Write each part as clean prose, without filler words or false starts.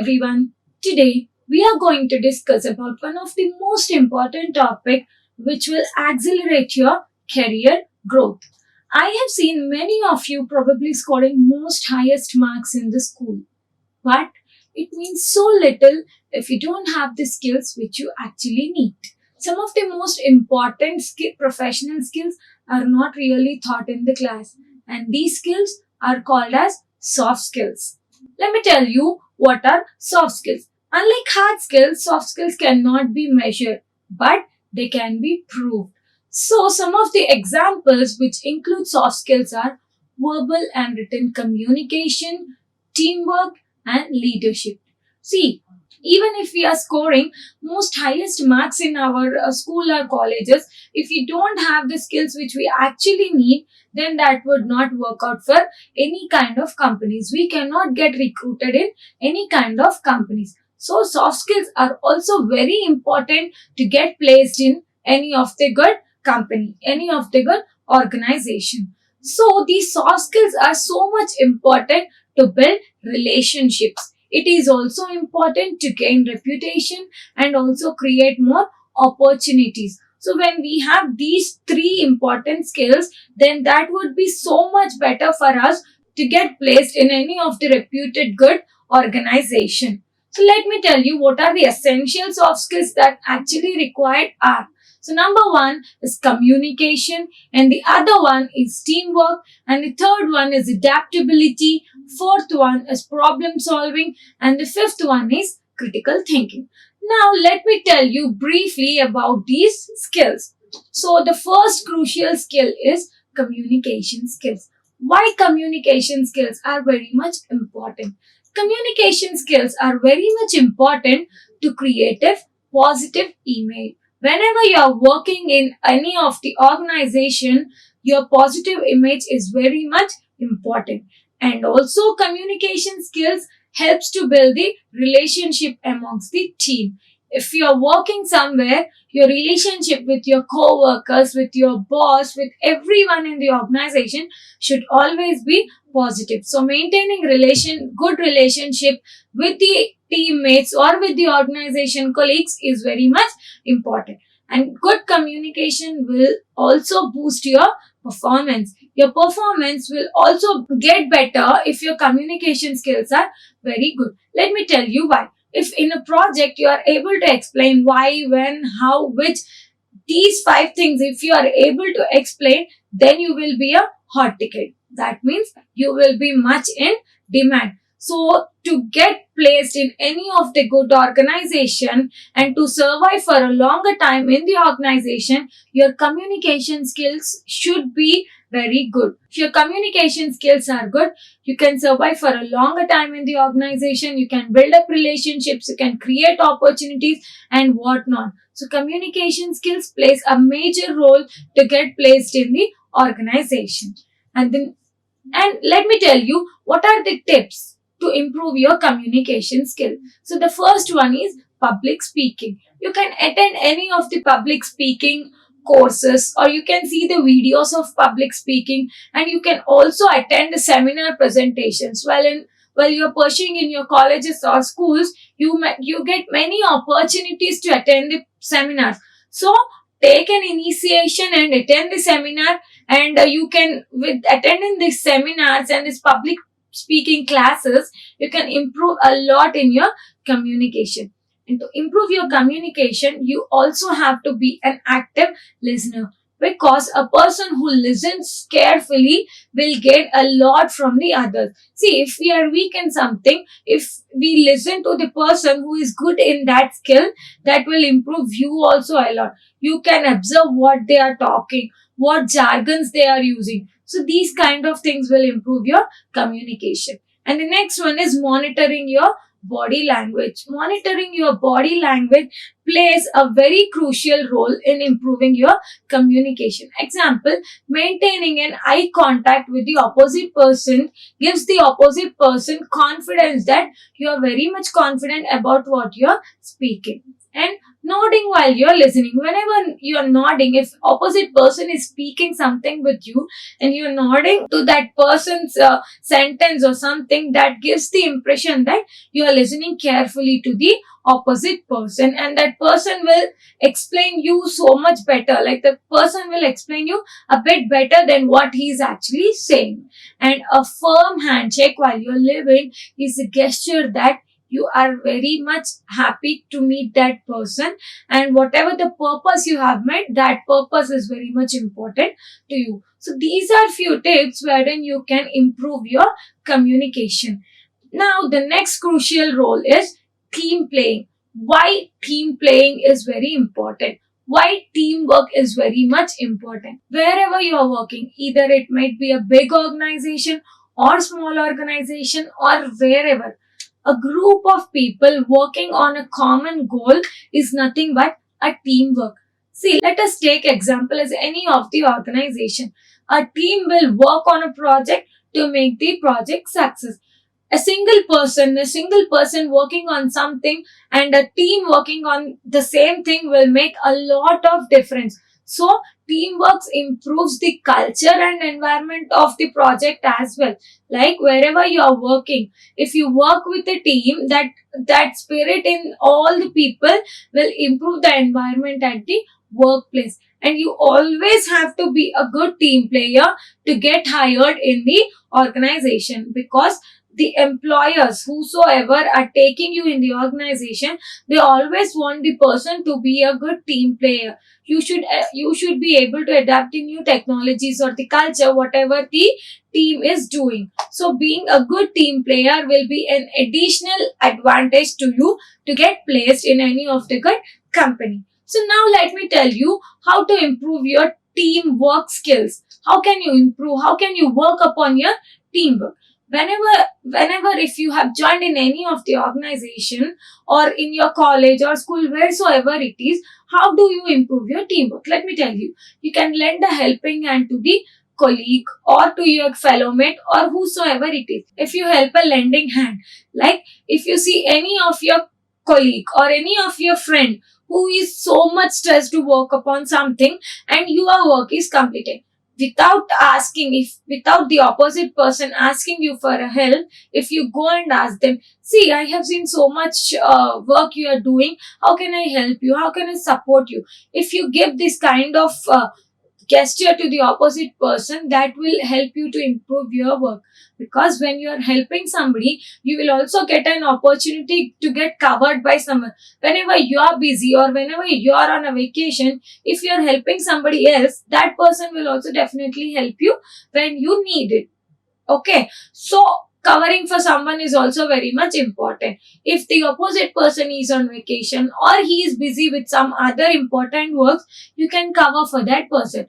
everyone. Today we are going to discuss about one of the most important topic which will accelerate your career growth. I have seen many of you probably scoring most highest marks in the school, but it means so little if you don't have the skills which you actually need. Some of the most important professional skills are not really taught in the class, and these skills are called as soft skills. Let me tell you what are soft skills. Unlike hard skills, soft skills cannot be measured, but they can be proved. So, some of the examples which include soft skills are verbal and written communication, teamwork, and leadership. See, even if we are scoring most highest marks in our school or colleges, if we don't have the skills which we actually need, then that would not work out for any kind of companies. We cannot get recruited in any kind of companies. So soft skills are also very important to get placed in any of the good company, any of the good organization. So these soft skills are so much important to build relationships. It is also important to gain reputation and also create more opportunities. So when we have these three important skills, then that would be so much better for us to get placed in any of the reputed good organization. So let me tell you what are the essential soft skills that actually required are. So number one is communication, and the other one is teamwork, and the third one is adaptability, fourth one is problem solving, and the fifth one is critical thinking. Now let me tell you briefly about these skills. So the first crucial skill is communication skills. Why communication skills are very much important? Communication skills are very much important to create a positive image. Whenever you are working in any of the organization, your positive image is very much important. And also communication skills helps to build the relationship amongst the team. If you are working somewhere, your relationship with your co-workers, with your boss, with everyone in the organization should always be positive. So maintaining good relationship with the teammates or with the organization colleagues is very much important. And good communication will also boost your performance. Your performance will also get better if your communication skills are very good. Let me tell you why. If in a project you are able to explain why, when, how, which, these five things, if you are able to explain, then you will be a hot ticket. That means you will be much in demand. So to get placed in any of the good organization and to survive for a longer time in the organization, your communication skills should be very good. If your communication skills are good, you can survive for a longer time in the organization, you can build up relationships, you can create opportunities and whatnot. So communication skills plays a major role to get placed in the organization. And let me tell you what are the tips to improve your communication skill. So the first one is public speaking. You can attend any of the public speaking courses, or you can see the videos of public speaking, and you can also attend the seminar presentations. While you're pursuing in your colleges or schools, you get many opportunities to attend the seminars. So take an initiation and attend the seminar, and you can, with attending these seminars and these public speaking classes, you can improve a lot in your communication. And to improve your communication, you also have to be an active listener, because a person who listens carefully will gain a lot from the others. See, if we are weak in something, if we listen to the person who is good in that skill, that will improve you also a lot. You can observe what they are talking, what jargons they are using. So these kind of things will improve your communication. And the next one is monitoring your body language. Monitoring your body language plays a very crucial role in improving your communication. Example, maintaining an eye contact with the opposite person gives the opposite person confidence that you are very much confident about what you are speaking. And nodding while you're listening. Whenever you're nodding, if opposite person is speaking something with you and you're nodding to that person's sentence or something, that gives the impression that you are listening carefully to the opposite person, and that person will explain you so much better. Like the person will explain you a bit better than what he's actually saying. And a firm handshake while you're living is a gesture that you are very much happy to meet that person, and whatever the purpose you have met, that purpose is very much important to you. So these are few tips wherein you can improve your communication. Now the next crucial role is team playing. Why team playing is very important? Why teamwork is very much important? Wherever you are working, either it might be a big organization or small organization or wherever, a group of people working on a common goal is nothing but a teamwork. See, let us take example as any of the organization. A team will work on a project to make the project success. A single person working on something and a team working on the same thing will make a lot of difference. So teamwork improves the culture and environment of the project as well. Like wherever you are working, if you work with a team, that spirit in all the people will improve the environment at the workplace. And you always have to be a good team player to get hired in the organization, because the employers whosoever are taking you in the organization, they always want the person to be a good team player. You should be able to adapt to new technologies or the culture whatever the team is doing. So being a good team player will be an additional advantage to you to get placed in any of the good company. So now let me tell you how to improve your teamwork skills. How can you improve, how can you work upon your teamwork? Whenever if you have joined in any of the organization or in your college or school, wheresoever it is, how do you improve your teamwork? Let me tell you, you can lend a helping hand to the colleague or to your fellow mate or whosoever it is. If you help a lending hand, like if you see any of your colleague or any of your friend who is so much stressed to work upon something and your work is completed, without asking, if without the opposite person asking you for a help, if you go and ask them, see, I have seen so much work you are doing, how can I help you, how can I support you? If you give this kind of gesture to the opposite person, that will help you to improve your work. Because when you are helping somebody, you will also get an opportunity to get covered by someone. Whenever you are busy or whenever you are on a vacation, if you are helping somebody else, that person will also definitely help you when you need it. Okay, so covering for someone is also very much important. If the opposite person is on vacation or he is busy with some other important works, you can cover for that person.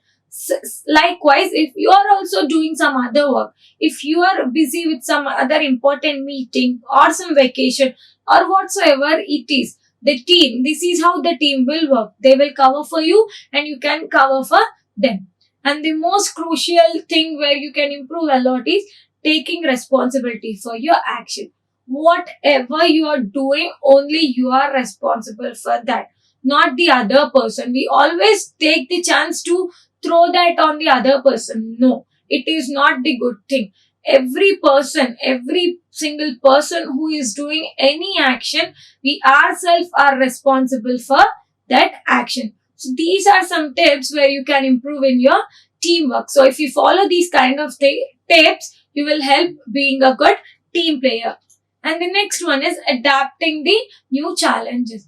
Likewise, if you are also doing some other work, if you are busy with some other important meeting or some vacation or whatsoever it is, the team, this is how the team will work. They will cover for you and you can cover for them. And the most crucial thing where you can improve a lot is taking responsibility for your action. Whatever you are doing, only you are responsible for that, not the other person. We always take the chance to throw that on the other person. No, it is not the good thing. Every person, every single person who is doing any action, we ourselves are responsible for that action. So these are some tips where you can improve in your teamwork. So if you follow these kind of tips, you will help being a good team player. And the next one is adapting the new challenges.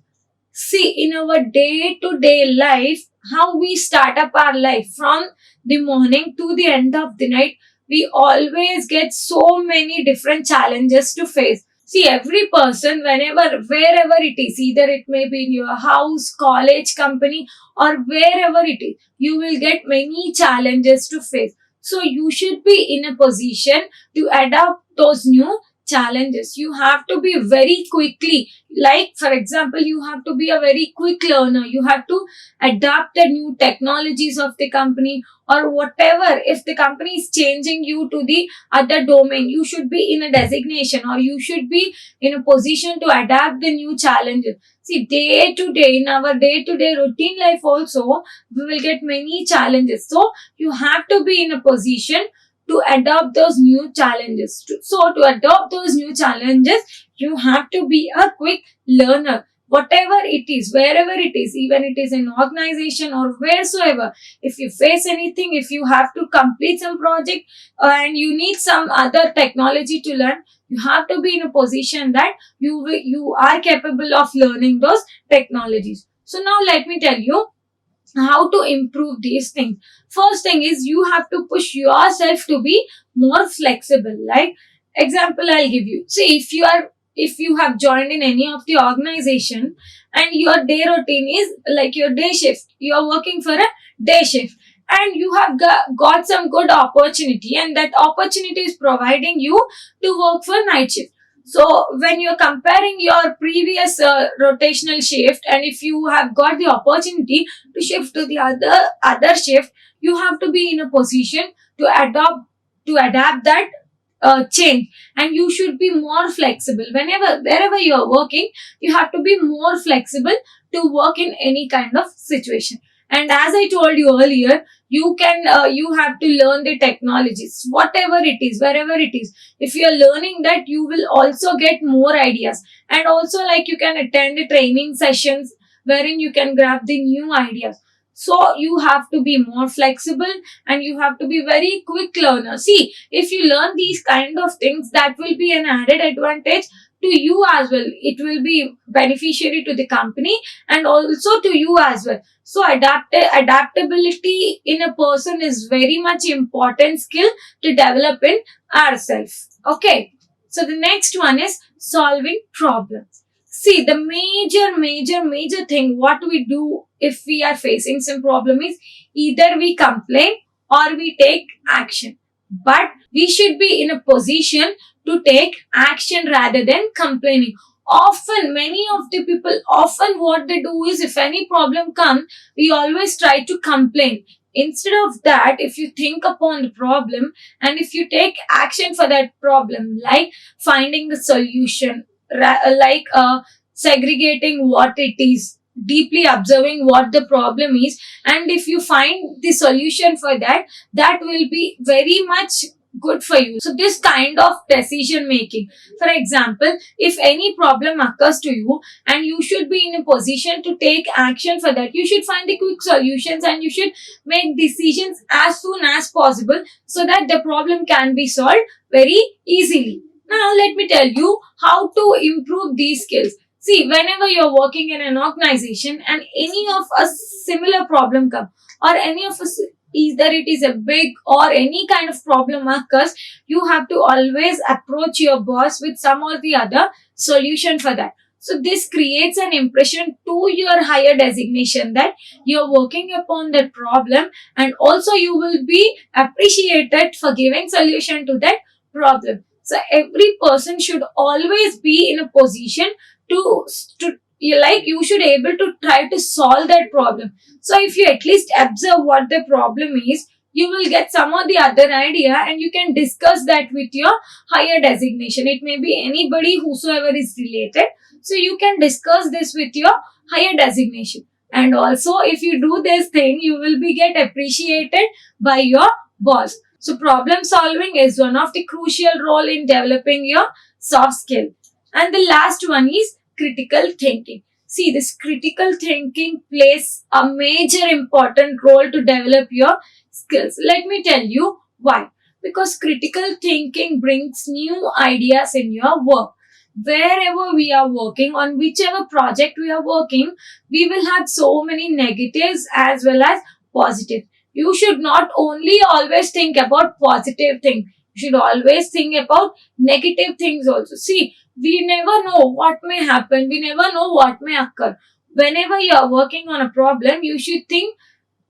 See, in our day to day life, how we start up our life from the morning to the end of the night, we always get so many different challenges to face. See, every person, whenever, wherever it is, either it may be in your house, college, company, or wherever it is, you will get many challenges to face. So, you should be in a position to adapt those new challenges. You have to be very quickly, like for example, you have to be a very quick learner. You have to adapt the new technologies of the company or whatever. If the company is changing you to the other domain, you should be in a designation or you should be in a position to adapt the new challenges. See, day to day, in our day to day routine life also, we will get many challenges. So you have to be in a position to adopt those new challenges. So to adopt those new challenges, you have to be a quick learner. Whatever it is, wherever it is, even it is an organization or wheresoever, if you face anything, if you have to complete some project and you need some other technology to learn, you have to be in a position that you are capable of learning those technologies. So now let me tell you how to improve these things. First thing is you have to push yourself to be more flexible. Like example I'll give you. See, if you have joined in any of the organization and your day routine is like your day shift, you are working for a day shift and you have got some good opportunity and that opportunity is providing you to work for night shift. So when you're comparing your previous rotational shift and if you have got the opportunity to shift to the other shift, you have to be in a position to adapt that change, and you should be more flexible wherever you are working. You have to be more flexible to work in any kind of situation. And as I told you earlier, you have to learn the technologies, whatever it is, wherever it is. If you are learning that, you will also get more ideas, and also like you can attend the training sessions wherein you can grab the new ideas. So you have to be more flexible and you have to be very quick learner. See, if you learn these kind of things, that will be an added advantage to you as well. It will be beneficiary to the company and also to you as well. So adaptability in a person is very much important skill to develop in ourselves. Okay. So the next one is solving problems. See, the major thing what we do if we are facing some problem is either we complain or we take action. But we should be in a position to take action rather than complaining. Often, many of the people, often what they do is if any problem comes, we always try to complain. Instead of that, if you think upon the problem and if you take action for that problem, like finding the solution, segregating what it is, deeply observing what the problem is, and if you find the solution for that, that will be very much good for you. So this kind of decision making, for example, if any problem occurs to you and you should be in a position to take action for that, you should find the quick solutions and you should make decisions as soon as possible so that the problem can be solved very easily. Now let me tell you how to improve these skills. See, whenever you're working in an organization and any of a similar problem come or any of us, either it is a big or any kind of problem occurs, you have to always approach your boss with some or the other solution for that. So this creates an impression to your higher designation that you're working upon that problem, and also you will be appreciated for giving solution to that problem. So every person should always be in a position to you should able to try to solve that problem. So if you at least observe what the problem is, you will get some or the other idea and you can discuss that with your higher designation. It may be anybody whosoever is related. So you can discuss this with your higher designation. And also if you do this thing, you will be get appreciated by your boss. So problem solving is one of the crucial role in developing your soft skill. And the last one is critical thinking. See, this critical thinking plays a major important role to develop your skills. Let me tell you why. Because critical thinking brings new ideas in your work. Wherever we are working, on whichever project we are working, we will have so many negatives as well as positive. You should not only always think about positive things. You should always think about negative things also. See, we never know what may happen. We never know what may occur. Whenever you are working on a problem, you should think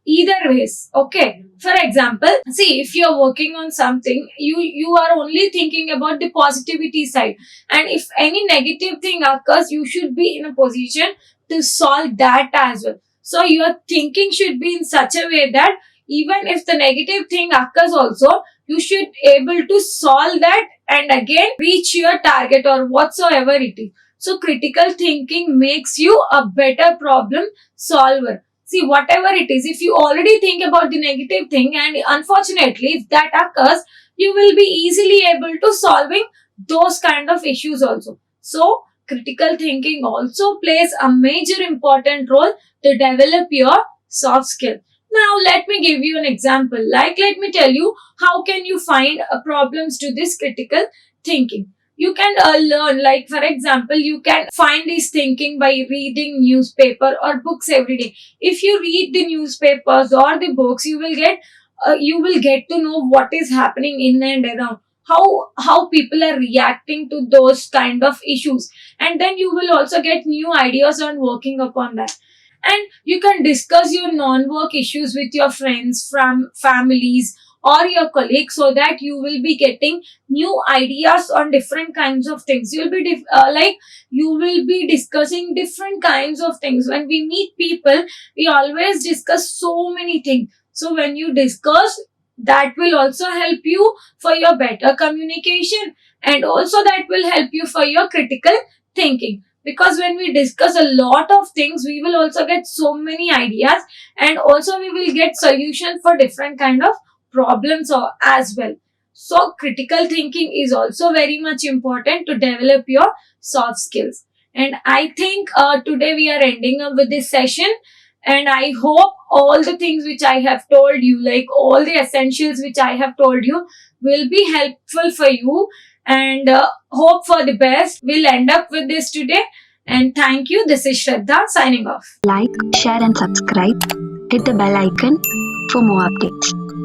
either ways. Okay, for example, see, if you're working on something, you are only thinking about the positivity side, and if any negative thing occurs, you should be in a position to solve that as well. So your thinking should be in such a way that even if the negative thing occurs also, you should able to solve that and again reach your target or whatsoever it is. So critical thinking makes you a better problem solver. See, whatever it is, if you already think about the negative thing and unfortunately if that occurs, you will be easily able to solving those kind of issues also. So critical thinking also plays a major important role to develop your soft skill. Now let me give you an example. Like, let me tell you how can you find problems to this critical thinking. You can learn, like for example, you can find this thinking by reading newspaper or books every day. If you read the newspapers or the books, you will get to know what is happening in and around, how people are reacting to those kind of issues, and then you will also get new ideas on working upon that. And you can discuss your non-work issues with your friends, from families or your colleagues, so that you will be getting new ideas on different kinds of things. You'll be like, you will be discussing different kinds of things. When we meet people, we always discuss so many things. So when you discuss, that will also help you for your better communication, and also that will help you for your critical thinking. Because when we discuss a lot of things, we will also get so many ideas, and also we will get solution for different kind of problems as well. So critical thinking is also very much important to develop your soft skills. And I think today we are ending up with this session, and I hope all the things which I have told you, like all the essentials which I have told you, will be helpful for you, and hope for the best. We'll end up with this today. And thank you. This is Shraddha signing off. Like, share, and subscribe. Hit the bell icon for more updates.